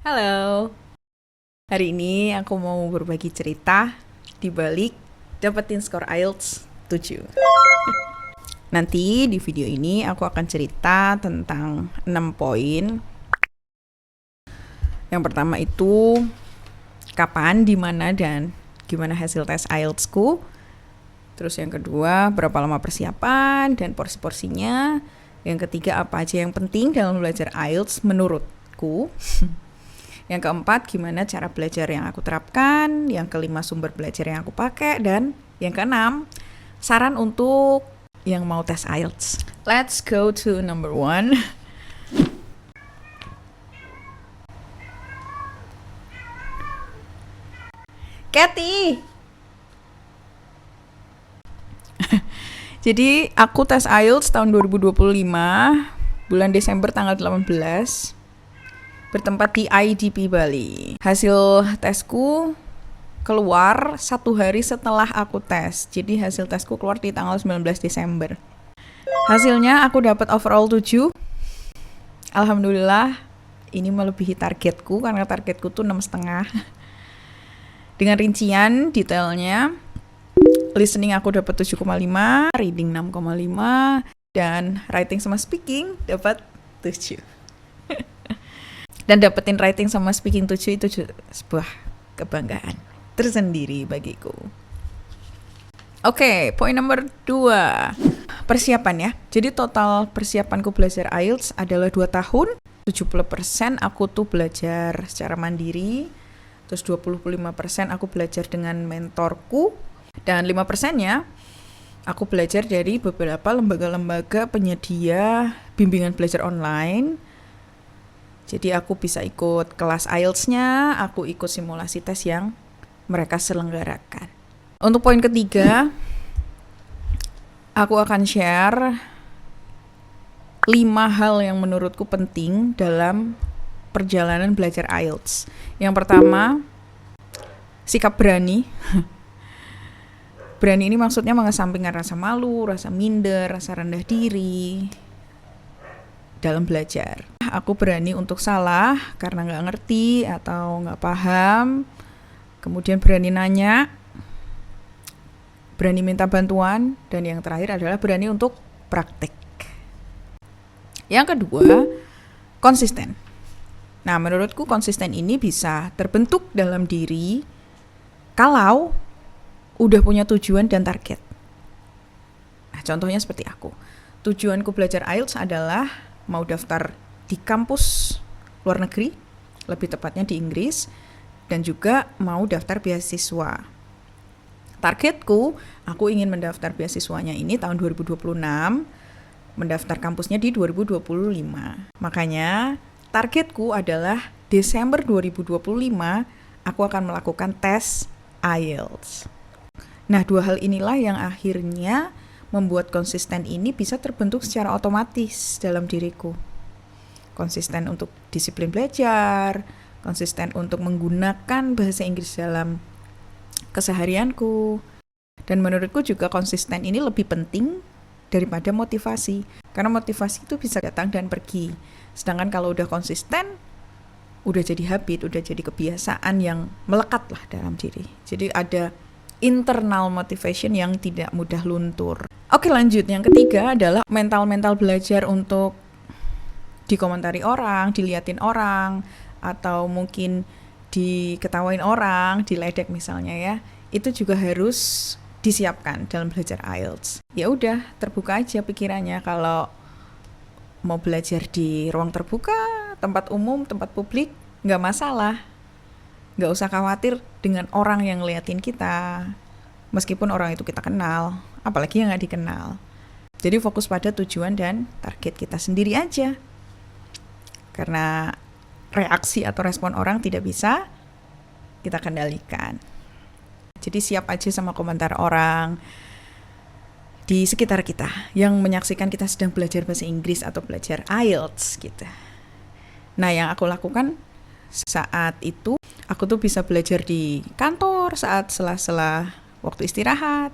Halo, hari ini aku mau berbagi cerita di balik dapetin skor IELTS 7. Nanti di video ini aku akan cerita tentang 6 poin. Yang pertama itu kapan, di mana, dan gimana hasil tes IELTS-ku. Terus yang kedua, berapa lama persiapan dan porsi-porsinya. Yang ketiga, apa aja yang penting dalam belajar IELTS menurutku. Yang keempat, gimana cara belajar yang aku terapkan. Yang kelima, sumber belajar yang aku pakai. Dan yang keenam, saran untuk yang mau tes IELTS. Let's go to number 1. Kathy! Jadi aku tes IELTS tahun 2025, bulan Desember tanggal 18, bertempat di IDP Bali. Hasil tesku keluar 1 hari setelah aku tes. Jadi hasil tesku keluar di tanggal 19 Desember. Hasilnya aku dapat overall 7. Alhamdulillah, ini melebihi targetku karena targetku tuh 6,5. Dengan rincian detailnya, listening aku dapat 7,5, reading 6,5, dan writing sama speaking dapat 7. Dan dapetin writing sama speaking 7 itu sebuah kebanggaan tersendiri bagiku. Oke, poin nomor 2. Persiapan ya. Jadi total persiapanku belajar IELTS adalah 2 tahun. 70% aku tuh belajar secara mandiri. Terus 25% aku belajar dengan mentorku. Dan 5%-nya aku belajar dari beberapa lembaga-lembaga penyedia bimbingan belajar online. Jadi aku bisa ikut kelas IELTS-nya, aku ikut simulasi tes yang mereka selenggarakan. Untuk poin ketiga, aku akan share 5 hal yang menurutku penting dalam perjalanan belajar IELTS. Yang pertama, sikap berani. Berani ini maksudnya mengesampingkan rasa malu, rasa minder, rasa rendah diri dalam belajar. Aku berani untuk salah karena nggak ngerti atau nggak paham. Kemudian berani nanya, berani minta bantuan, dan yang terakhir adalah berani untuk praktek. Yang kedua, konsisten. Nah, menurutku konsisten ini bisa terbentuk dalam diri kalau udah punya tujuan dan target. Nah, contohnya seperti aku. Tujuanku belajar IELTS adalah mau daftar di kampus luar negeri, lebih tepatnya di Inggris, dan juga mau daftar beasiswa. Targetku, aku ingin mendaftar beasiswanya ini tahun 2026, mendaftar kampusnya di 2025. Makanya targetku adalah Desember 2025 aku akan melakukan tes IELTS. Nah, 2 hal inilah yang akhirnya membuat konsisten ini bisa terbentuk secara otomatis dalam diriku. Konsisten untuk disiplin belajar, konsisten untuk menggunakan bahasa Inggris dalam keseharianku. Dan menurutku juga konsisten ini lebih penting daripada motivasi. Karena motivasi itu bisa datang dan pergi. Sedangkan kalau udah konsisten, udah jadi habit, udah jadi kebiasaan yang melekat lah dalam diri. Jadi ada internal motivation yang tidak mudah luntur. Oke, lanjut. Yang ketiga adalah mental belajar untuk dikomentari orang, diliatin orang, atau mungkin diketawain orang, diledek misalnya ya. Itu juga harus disiapkan dalam belajar IELTS. Ya udah, terbuka aja pikirannya. Kalau mau belajar di ruang terbuka, tempat umum, tempat publik, nggak masalah. Nggak usah khawatir dengan orang yang ngeliatin kita. Meskipun orang itu kita kenal, apalagi yang nggak dikenal. Jadi fokus pada tujuan dan target kita sendiri aja. Karena reaksi atau respon orang tidak bisa kita kendalikan. Jadi siap aja sama komentar orang di sekitar kita yang menyaksikan kita sedang belajar bahasa Inggris atau belajar IELTS gitu. Nah, yang aku lakukan saat itu, aku tuh bisa belajar di kantor saat sela-sela waktu istirahat.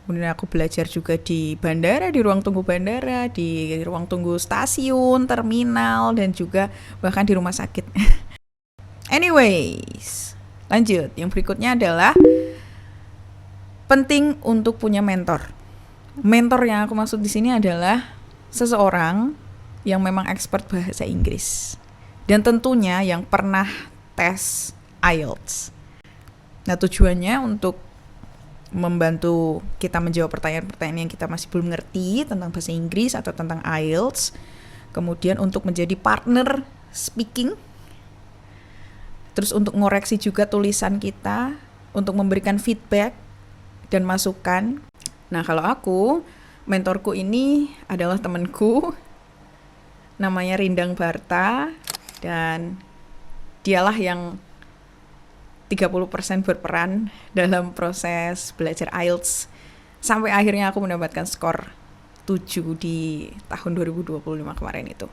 Kemudian aku belajar juga di bandara, di ruang tunggu bandara, di ruang tunggu stasiun, terminal, dan juga bahkan di rumah sakit. Anyways, lanjut. Yang berikutnya adalah penting untuk punya mentor. Mentor yang aku maksud di sini adalah seseorang yang memang expert bahasa Inggris. Dan tentunya yang pernah tes IELTS. Nah, tujuannya untuk membantu kita menjawab pertanyaan-pertanyaan yang kita masih belum ngerti tentang bahasa Inggris atau tentang IELTS. Kemudian untuk menjadi partner speaking. Terus untuk ngoreksi juga tulisan kita, untuk memberikan feedback dan masukan. Nah, kalau aku, mentorku ini adalah temanku, namanya Rindang Barta, dan dialah yang 30% berperan dalam proses belajar IELTS sampai akhirnya aku mendapatkan skor 7 di tahun 2025 kemarin itu.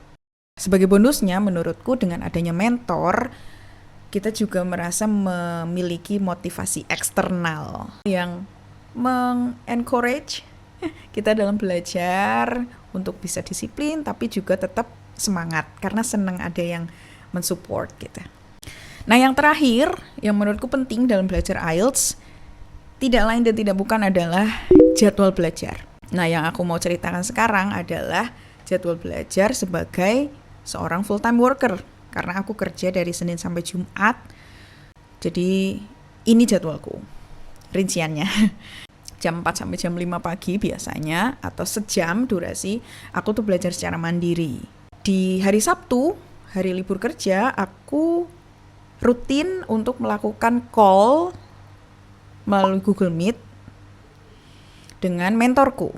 Sebagai bonusnya, menurutku dengan adanya mentor, kita juga merasa memiliki motivasi eksternal yang mengencourage kita dalam belajar untuk bisa disiplin tapi juga tetap semangat karena senang ada yang mensupport kita. Nah, yang terakhir yang menurutku penting dalam belajar IELTS tidak lain dan tidak bukan adalah jadwal belajar. Nah, yang aku mau ceritakan sekarang adalah jadwal belajar sebagai seorang full-time worker. Karena aku kerja dari Senin sampai Jumat, jadi ini jadwalku, rinciannya. Jam 4 sampai jam 5 pagi biasanya, atau sejam durasi, aku tuh belajar secara mandiri. Di hari Sabtu, hari libur kerja, aku rutin untuk melakukan call melalui Google Meet dengan mentorku.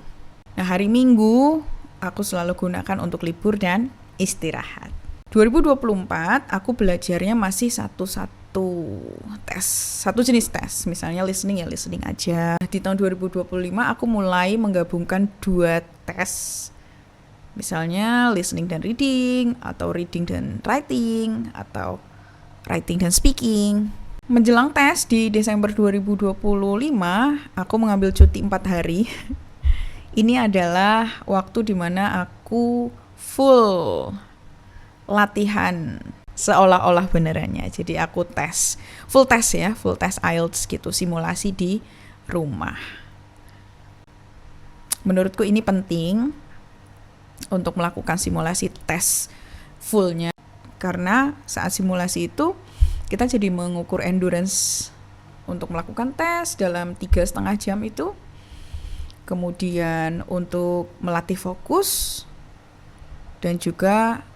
Nah, hari Minggu, aku selalu gunakan untuk libur dan istirahat. 2024 aku belajarnya masih satu jenis tes, misalnya listening ya listening aja. Di tahun 2025 aku mulai menggabungkan 2 tes, misalnya listening dan reading, atau reading dan writing, atau writing dan speaking. Menjelang tes di Desember 2025 aku mengambil cuti 4 hari. Ini adalah waktu dimana aku full latihan seolah-olah benerannya. Jadi aku full tes IELTS gitu, simulasi di rumah. Menurutku ini penting untuk melakukan simulasi tes fullnya, karena saat simulasi itu kita jadi mengukur endurance untuk melakukan tes dalam 3,5 jam itu. Kemudian untuk melatih fokus dan juga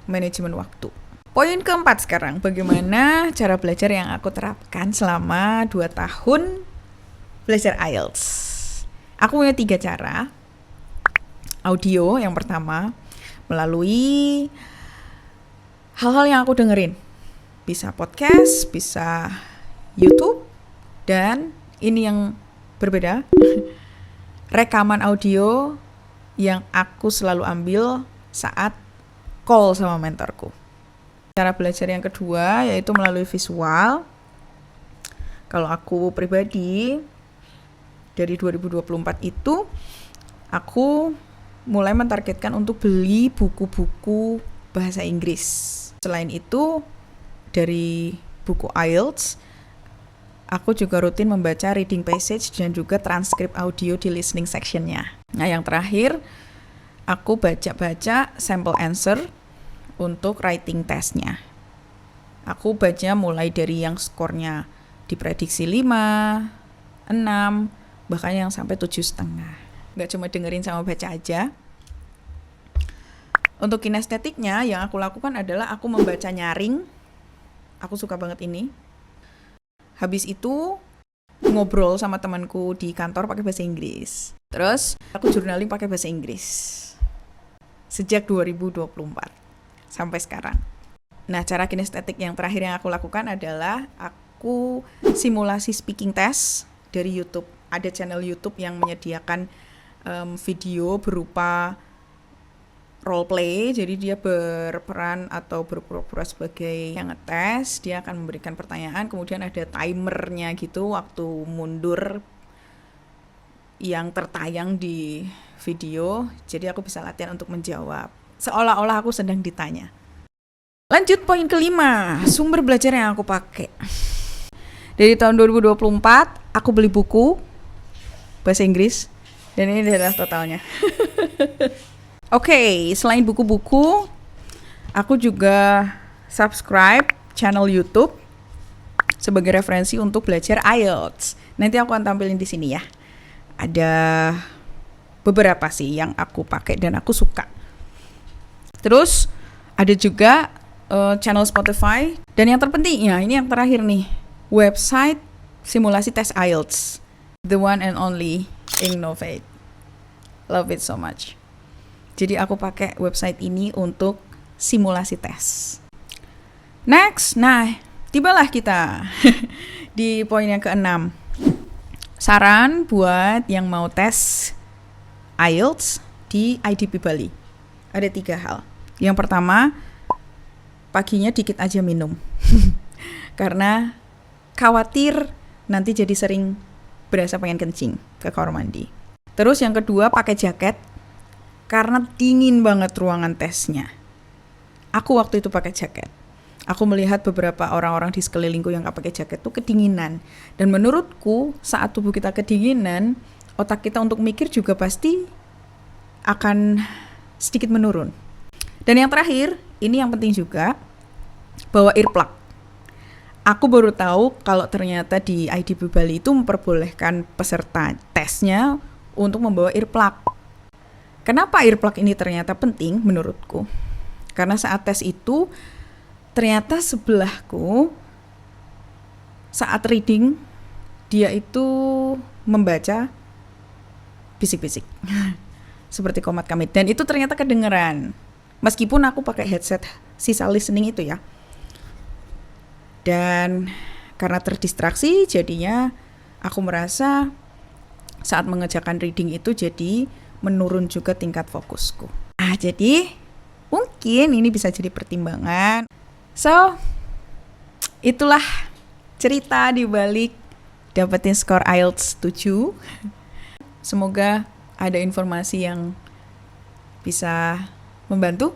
manajemen waktu. Poin keempat sekarang, bagaimana cara belajar yang aku terapkan selama 2 tahun belajar IELTS. Aku punya 3 cara. Audio yang pertama, melalui hal-hal yang aku dengerin. Bisa podcast, bisa YouTube, dan ini yang berbeda, rekaman audio yang aku selalu ambil saat call sama mentorku. Cara belajar yang kedua yaitu melalui visual. Kalau aku pribadi dari 2024 itu aku mulai mentargetkan untuk beli buku-buku bahasa Inggris. Selain itu dari buku IELTS aku juga rutin membaca reading passage dan juga transkrip audio di listening sectionnya. Nah, yang terakhir aku baca-baca sampel answer untuk writing testnya. Aku baca mulai dari yang skornya diprediksi 5, 6, bahkan yang sampai 7,5. Nggak cuma dengerin sama baca aja. Untuk kinestetiknya yang aku lakukan adalah aku membaca nyaring. Aku suka banget ini. Habis itu ngobrol sama temanku di kantor pakai bahasa Inggris. Terus aku journaling pakai bahasa Inggris. Sejak 2024 sampai sekarang. Nah, cara kinestetik yang terakhir yang aku lakukan adalah aku simulasi speaking test dari YouTube. Ada channel YouTube yang menyediakan video berupa role play, jadi dia berperan atau berpura-pura sebagai yang ngetes. Dia akan memberikan pertanyaan, kemudian ada timernya gitu, waktu mundur yang tertayang di video. Jadi aku bisa latihan untuk menjawab seolah-olah aku sedang ditanya. Lanjut poin kelima, sumber belajar yang aku pakai. Dari tahun 2024, aku beli buku bahasa Inggris. Dan ini adalah totalnya. Oke, selain buku-buku, aku juga subscribe channel YouTube sebagai referensi untuk belajar IELTS. Nanti aku akan tampilin di sini ya. Ada beberapa sih yang aku pakai dan aku suka. Terus ada juga channel Spotify. Dan yang terpentingnya, ini yang terakhir nih, website simulasi tes IELTS. The one and only Innovate. Love it so much. Jadi aku pakai website ini untuk simulasi tes. Next, nah tibalah kita di poin yang ke-6. Saran buat yang mau tes IELTS di IDP Bali. Ada 3 hal. Yang pertama, paginya dikit aja minum. Karena khawatir nanti jadi sering berasa pengen kencing ke kamar mandi. Terus yang kedua, pakai jaket karena dingin banget ruangan tesnya. Aku waktu itu pakai jaket. Aku melihat beberapa orang-orang di sekelilingku yang gak pakai jaket tuh kedinginan. Dan menurutku saat tubuh kita kedinginan, otak kita untuk mikir juga pasti akan sedikit menurun. Dan yang terakhir, ini yang penting juga, bawa earplug. Aku baru tahu kalau ternyata di IDP Bali itu memperbolehkan peserta tesnya untuk membawa earplug. Kenapa earplug ini ternyata penting menurutku? Karena saat tes itu ternyata sebelahku saat reading dia itu membaca bisik-bisik seperti komat kamit, dan itu ternyata kedengeran meskipun aku pakai headset sisa listening itu ya. Dan karena terdistraksi jadinya aku merasa saat mengerjakan reading itu jadi menurun juga tingkat fokusku. Jadi mungkin ini bisa jadi pertimbangan. So, itulah cerita di balik dapetin skor IELTS 7. Semoga ada informasi yang bisa membantu.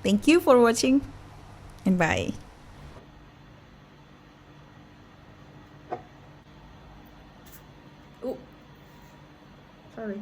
Thank you for watching and bye. Sorry.